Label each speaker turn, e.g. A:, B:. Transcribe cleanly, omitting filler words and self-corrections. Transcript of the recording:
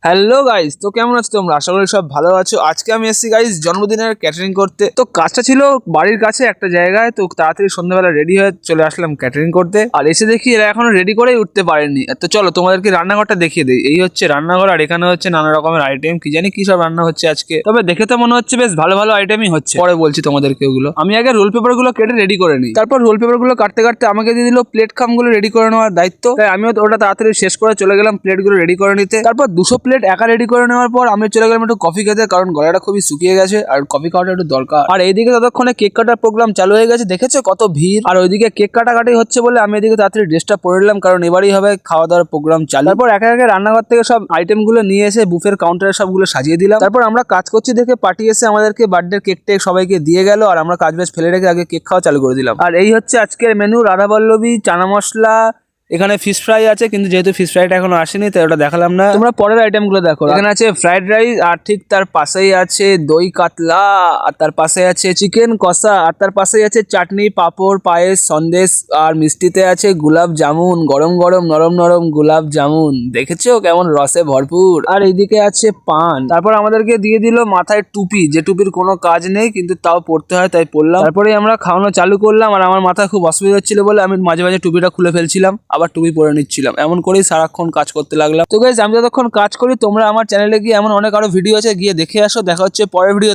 A: Hello guys, তো কেমন আছো তোমরা? আশা করি সব ভালো আছো। আজকে আমি এসেছি গাইস জন্মদিনের ক্যাটারিং করতে। তো কাজটা ছিল বাড়ির কাছে একটা জায়গায়, তো তাড়াতাড়ি সন্ধ্যাবেলা রেডি হয়ে চলে আসলাম ক্যাটারিং করতে। আর এসে দেখি এরা এখনো রেডি করেই উঠতে পারেনি। তো চলো তোমাদেরকে রান্নাঘরটা দেখিয়ে দিই। এই হচ্ছে রান্নাঘর, আর এখানে হচ্ছে নানা রকমের আইটেম, কি জানি কি সব রান্না হচ্ছে আজকে। তবে দেখে তো মনে হচ্ছে বেশ ভালো ভালো আইটেমই হচ্ছে। পরে বলছি তোমাদেরকে ওগুলো। আমি আগে রোল পেপার গুলো কেটে রেডি করে নিই। তারপর রোল পেপার গুলো কাটতে কাটতে আমাকে দিয়ে দিল প্লেট খামগুলো রেডি করে নেওয়ার দায়িত্ব। তাই আমিও ওটা তাড়াতাড়ি শেষ করে চলে গেলাম প্লেট গুলো রেডি করে নিতে। তারপর 200 প্লেট একা রেডি করে নেওয়ার পর আমি চলে গেলাম একটু কফি খেতে, কারণ গলাটা খুবই শুকিয়ে গেছে আর কফি খাওয়াটা একটু দরকার। আর এইদিকে ততক্ষণে কেক কাটার প্রোগ্রাম চালু হয়ে গেছে, দেখেছো কত ভিড়। আর ওইদিকে কেক কাটাকাটি হচ্ছে বলে আমি এদিকে তাড়াতাড়ি ড্রেসটা পরে নিলাম, কারণ এবারই হবে খাওয়া দাওয়ার প্রোগ্রাম চালু। তারপর একে একে রান্নাঘর থেকে সব আইটেম গুলো নিয়ে এসে বুফের কাউন্টারে সবগুলো সাজিয়ে দিলাম। তারপর আমরা কাজ করছি দেখে পার্টি এসে আমাদেরকে বার্থডে কেক টেক সবাইকে দিয়ে গেল, আর আমরা কাজ বাজ ফেলে রেখে আগে কেক খাওয়া চালু করে দিলাম। আর এই হচ্ছে আজকের মেনু: রাধাবল্লভী, চানা মশলা, এখানে ফিশ ফ্রাই আছে, কিন্তু যেহেতু ফিশ ফ্রাইটা এখনো আসেনি তাই ওটা দেখালাম না। তোমরা পরের আইটেম গুলো দেখো। এখানে আছে ফ্রাইড রাইস, আর ঠিক তার পাশেই আছে দই কাতলা, আর তার পাশে আছে চিকেন কষা, আর তার পাশেই আছে চাটনি, পাঁপড়, পায়েস, সন্দেশ, আর মিষ্টিতে আছে গোলাপ জামুন, গরম গরম নরম নরম গোলাপ জামুন, দেখেছো কেমন রসে ভরপুর। আর এইদিকে আছে পান। তারপর আমাদেরকে দিয়ে দিল মাথায় টুপি, যে টুপির কোনো কাজ নেই কিন্তু তাও পড়তে হয়, তাই পড়লাম। তারপরে আমরা খাওয়ানো চালু করলাম, আর আমার মাথায় খুব অসুবিধা হচ্ছিল বলে আমি মাঝে মাঝে টুপিটা খুলে ফেলছিলাম, আবার টুপি পরে নিচ্ছিলাম। এমন করেই সারাক্ষণ কাজ করতে লাগলাম। তো গাইস, আমি যতক্ষণ কাজ করি তোমরা আমার চ্যানেলে গিয়ে এমন অনেক আরো ভিডিও আছে, গিয়ে দেখে আসো। দেখা হচ্ছে পরের ভিডিও।